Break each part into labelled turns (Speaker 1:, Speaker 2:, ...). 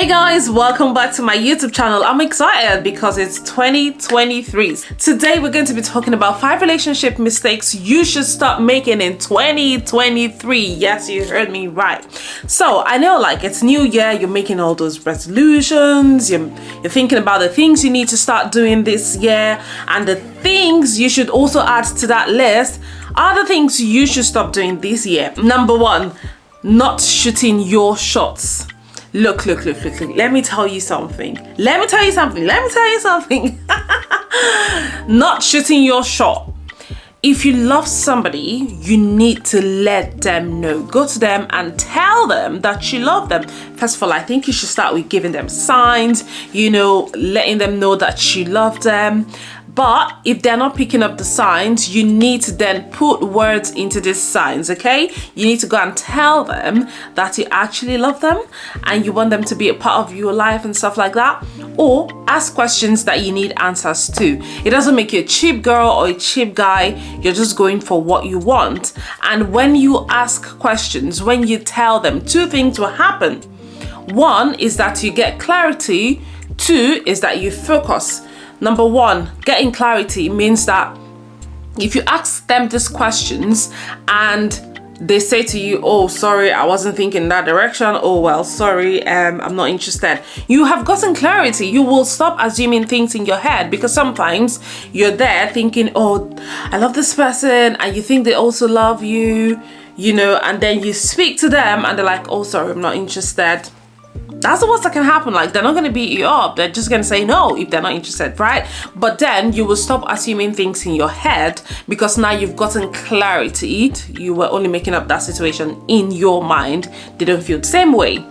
Speaker 1: Hey guys, welcome back to my YouTube channel. I'm excited because it's 2023. Today we're going to be talking about 5 relationship mistakes you should stop making in 2023. Yes, you heard me right. So I know, like, it's new year, you're making all those resolutions, you're thinking about the things you need to start doing this year, and the things you should also add to that list are the things you should stop doing this year. Number 1, not shooting your shots. Look. Let me tell you something. Not shooting your shot. If you love somebody, you need to let them know. Go to them and tell them that you love them. First of all, I think you should start with giving them signs, letting them know that you love them. But if they're not picking up the signs, you need to then put words into these signs, okay? You need to go and tell them that you actually love them and you want them to be a part of your life and stuff like that. Or ask questions that you need answers to. It doesn't make you a cheap girl or a cheap guy. You're just going for what you want. And when you ask questions, when you tell them, 2 things will happen. 1 is that you get clarity. 2 is that you focus. Number 1, getting clarity means that if you ask them these questions and they say to you, oh, sorry, I wasn't thinking that direction. Oh, well, sorry, I'm not interested. You have gotten clarity. You will stop assuming things in your head, because sometimes you're there thinking, oh, I love this person, and you think they also love you, and then you speak to them and they're like, oh, sorry, I'm not interested. That's the worst that can happen. Like, they're not going to beat you up. They're just going to say no if they're not interested, right? But then you will stop assuming things in your head, because now you've gotten clarity. You were only making up that situation in your mind. They don't feel the same way.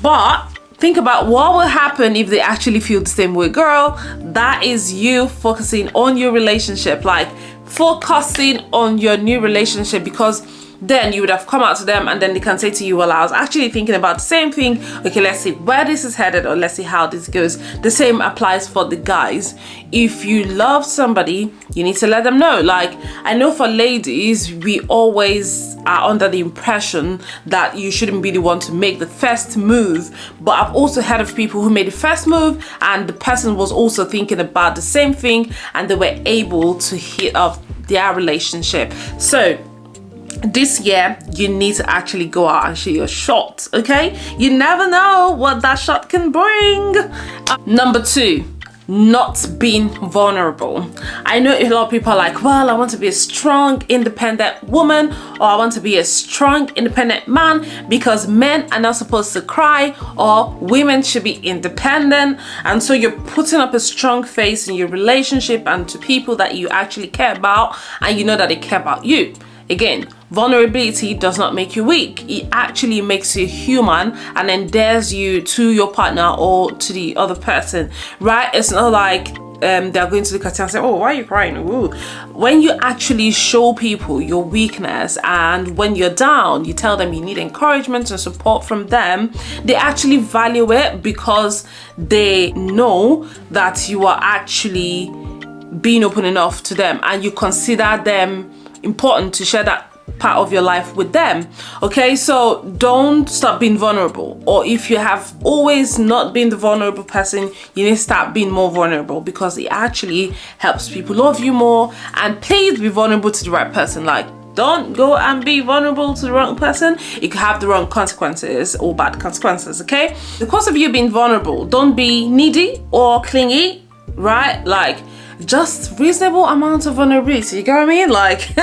Speaker 1: But think about what will happen if they actually feel the same way, girl. That is you focusing on your relationship, like focusing on your new relationship, because then you would have come out to them and then they can say to you, well, I was actually thinking about the same thing. Okay, let's see where this is headed, or let's see how this goes. The same applies for the guys. If you love somebody, you need to let them know. Like, I know for ladies, we always are under the impression that you shouldn't be the one to make the first move. But I've also heard of people who made the first move and the person was also thinking about the same thing and they were able to hit off their relationship. So this year, you need to actually go out and shoot your shot, okay? You never know what that shot can bring. Number 2, not being vulnerable. I know a lot of people are like, well, I want to be a strong, independent woman, or I want to be a strong, independent man, because men are not supposed to cry, or women should be independent. And so you're putting up a strong face in your relationship and to people that you actually care about, and you know that they care about you. Again, vulnerability does not make you weak. It actually makes you human and endears you to your partner or to the other person, right? It's not like they're going to look at you and say, oh, why are you crying? Ooh. When you actually show people your weakness and when you're down, you tell them you need encouragement and support from them, they actually value it, because they know that you are actually being open enough to them and you consider them important to share that part of your life with them. Okay, so don't stop being vulnerable. Or if you have always not been the vulnerable person, you need to start being more vulnerable, because it actually helps people love you more. And please be vulnerable to the right person. Like, don't go and be vulnerable to the wrong person. It could have the wrong consequences or bad consequences, okay? Because of you being vulnerable, don't be needy or clingy, right? Like, just reasonable amount of vulnerability, you get what I mean? Like,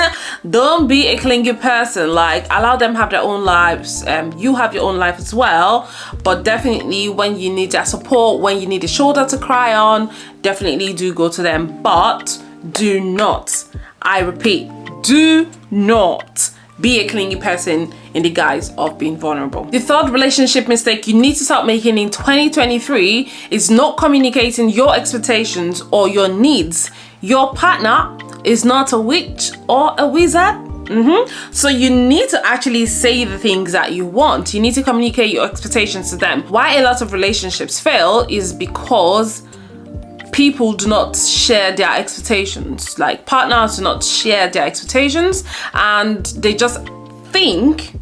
Speaker 1: don't be a clingy person. Like, allow them have their own lives. You have your own life as well, but definitely when you need that support, when you need a shoulder to cry on, definitely do go to them. But do not, I repeat, do not be a clingy person in the guise of being vulnerable. The 3rd relationship mistake you need to start making in 2023 is not communicating your expectations or your needs. Your partner is not a witch or a wizard. So you need to actually say the things that you want. You need to communicate your expectations to them. Why a lot of relationships fail is because people do not share their expectations. Like, partners do not share their expectations, and they just think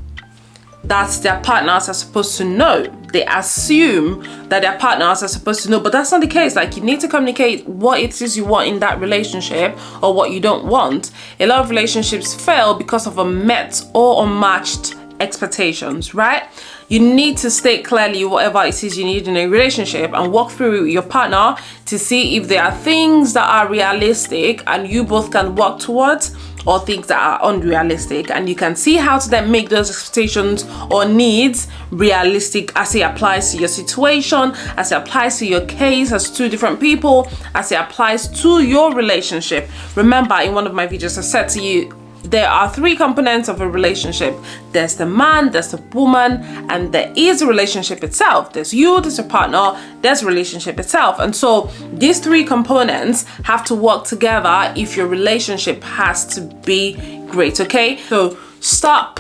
Speaker 1: that their partners are supposed to know they assume that their partners are supposed to know, but that's not the case. Like, you need to communicate what it is you want in that relationship or what you don't want. A lot of relationships fail because of unmet or unmatched expectations, right? You need to state clearly whatever it is you need in a relationship and walk through with your partner to see if there are things that are realistic and you both can work towards, or things that are unrealistic, and you can see how to then make those expectations or needs realistic as it applies to your situation, as it applies to your case as two different people, as it applies to your relationship. Remember, in one of my videos I said to you, there are three components of a relationship. There's the man, there's the woman, and there is the relationship itself. There's you, there's your partner, there's the relationship itself. And so these three components have to work together if your relationship has to be great, okay? So stop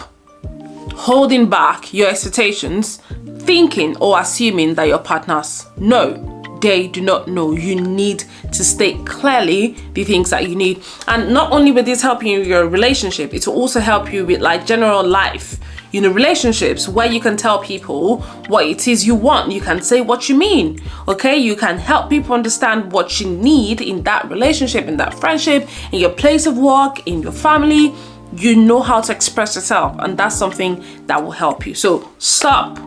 Speaker 1: holding back your expectations, thinking or assuming that your partners know. They do not know. You need to state clearly the things that you need. And not only will this help you in your relationship, it will also help you with like general life, relationships, where you can tell people what it is you want. You can say what you mean, okay? You can help people understand what you need in that relationship, in that friendship, in your place of work, in your family. You know how to express yourself, and that's something that will help you. So stop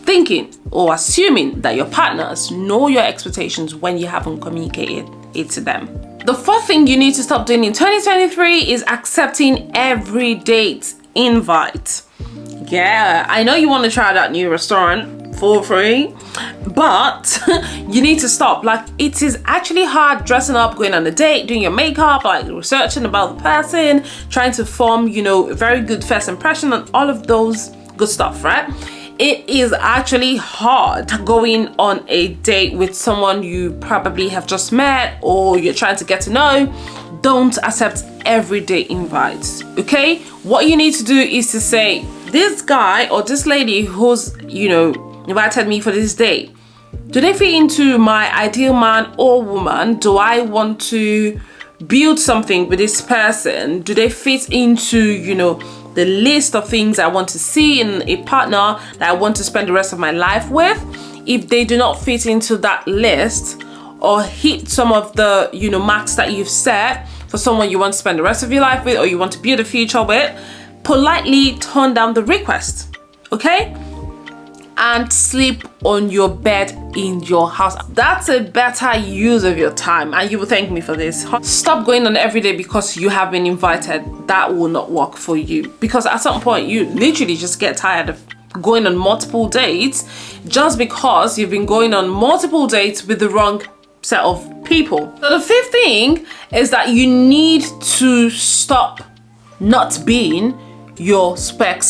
Speaker 1: thinking or assuming that your partners know your expectations when you haven't communicated it to them. The fourth thing you need to stop doing in 2023 is accepting every date invite. Yeah, I know you want to try that new restaurant for free, but you need to stop. Like, it is actually hard dressing up, going on a date, doing your makeup, like researching about the person, trying to form, a very good first impression and all of those good stuff, right? It is actually hard going on a date with someone you probably have just met or you're trying to get to know. Don't accept everyday invites, okay? What you need to do is to say, this guy or this lady who's, invited me for this date, do they fit into my ideal man or woman? Do I want to build something with this person? Do they fit into, the list of things I want to see in a partner that I want to spend the rest of my life with? If they do not fit into that list or hit some of the, marks that you've set for someone you want to spend the rest of your life with or you want to build a future with, politely turn down the request, okay? And sleep on your bed in your house. That's a better use of your time, and you will thank me for this. Stop going on every day because you have been invited. That will not work for you, because at some point you literally just get tired of going on multiple dates just because you've been going on multiple dates with the wrong set of people. So the fifth thing is that you need to stop not being your spec.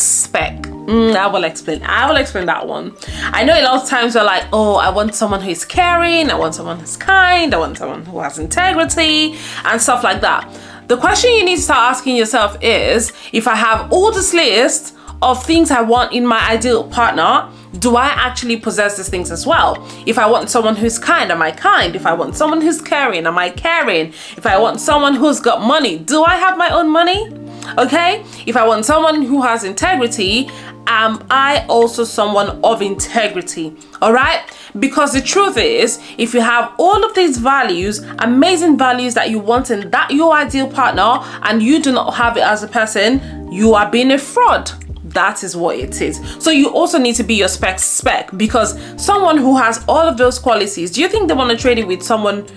Speaker 1: I will explain that one. I know a lot of times we're like, oh, I want someone who is caring, I want someone who's kind, I want someone who has integrity and stuff like that. The question you need to start asking yourself is, if I have all this list of things I want in my ideal partner, do I actually possess these things as well? If I want someone who's kind, am I kind? If I want someone who's caring, am I caring? If I want someone who's got money, do I have my own money? Okay? If I want someone who has integrity, am I also someone of integrity? All right? Because the truth is, if you have all of these values, amazing values that you want in that your ideal partner, and you do not have it as a person, you are being a fraud. That is what it is. So you also need to be your spec, because someone who has all of those qualities, do you think they want to trade it with someone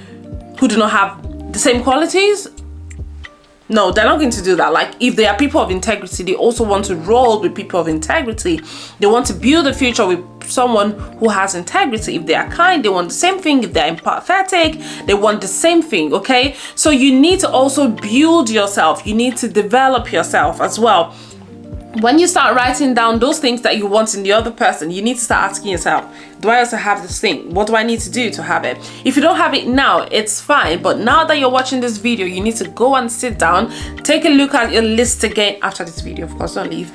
Speaker 1: who do not have the same qualities? No, they're not going to do that. Like, if they are people of integrity, they also want to roll with people of integrity. They want to build a future with someone who has integrity. If they are kind, they want the same thing. If they're empathetic, they want the same thing, okay? So you need to also build yourself. You need to develop yourself as well. When you start writing down those things that you want in the other person, you need to start asking yourself, do I also have this thing? What do I need to do to have it? If you don't have it now, it's fine. But now that you're watching this video, you need to go and sit down, take a look at your list again. After this video, of course, don't leave.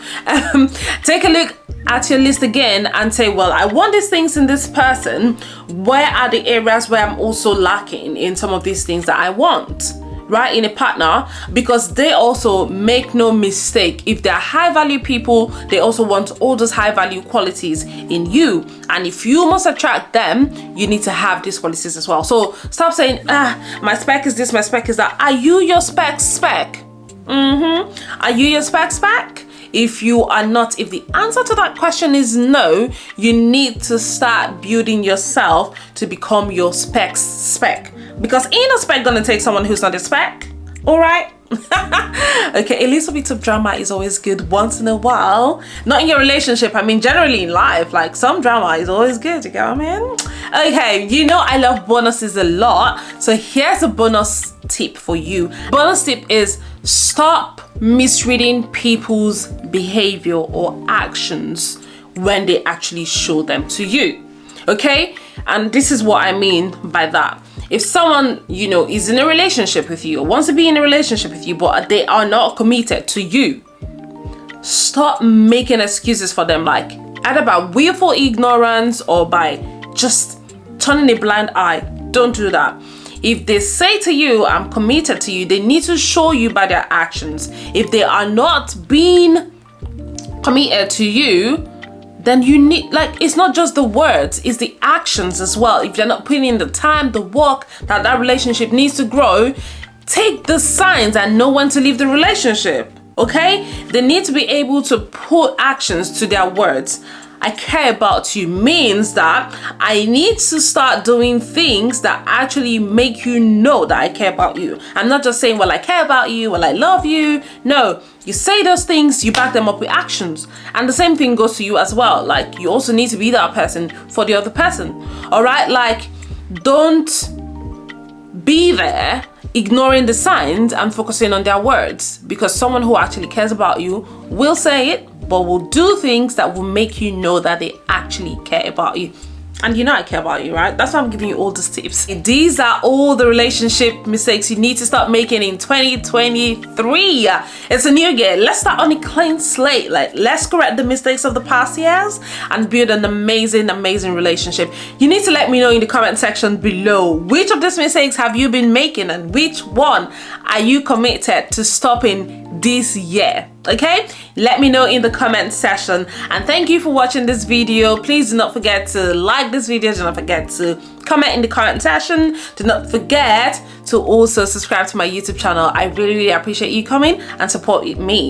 Speaker 1: Take a look at your list again and say, well, I want these things in this person. Where are the areas where I'm also lacking in some of these things that I want? right, in a partner, because they also make no mistake. If they're high value people, they also want all those high value qualities in you. And if you must attract them, you need to have these qualities as well. So stop saying, my spec is this, my spec is that. Are you your spec? Are you your spec? If you are not, if the answer to that question is no, you need to start building yourself to become your spec. Because ain't a spec gonna take someone who's not a spec, all right? Okay, a little bit of drama is always good once in a while. Not in your relationship, I mean generally in life, like some drama is always good, you get what I mean? Okay, you know I love bonuses a lot, so here's a bonus tip for you. Bonus tip is stop misreading people's behavior or actions when they actually show them to you. Okay, and this is what I mean by that. If someone, you know, is in a relationship with you or wants to be in a relationship with you, but they are not committed to you, stop making excuses for them, like either by willful ignorance or by just turning a blind eye. Don't do that. If they say to you, I'm committed to you, they need to show you by their actions. If they are not being committed to you, then you need, like, it's not just the words, it's the actions as well. If you're not putting in the time, the work that relationship needs to grow, take the signs and know when to leave the relationship, okay? They need to be able to put actions to their words. I care about you means that I need to start doing things that actually make you know that I care about you. I'm not just saying, well, I care about you, well, I love you. No, you say those things, you back them up with actions. And the same thing goes to you as well. Like, you also need to be that person for the other person. All right? Like, don't be there ignoring the signs and focusing on their words, because someone who actually cares about you will say it, but will do things that will make you know that they actually care about you. And you know I care about you, right? That's why I'm giving you all these tips. These are all the relationship mistakes you need to start making in 2023. It's a new year. Let's start on a clean slate. Like, let's correct the mistakes of the past years and build an amazing, amazing relationship. You need to let me know in the comment section below, which of these mistakes have you been making and which one are you committed to stopping this year? Okay, let me know in the comment section. And thank you for watching this video. Please do not forget to like this video, do not forget to comment in the comment section, do not forget to also subscribe to my YouTube channel. I really appreciate you coming and supporting me.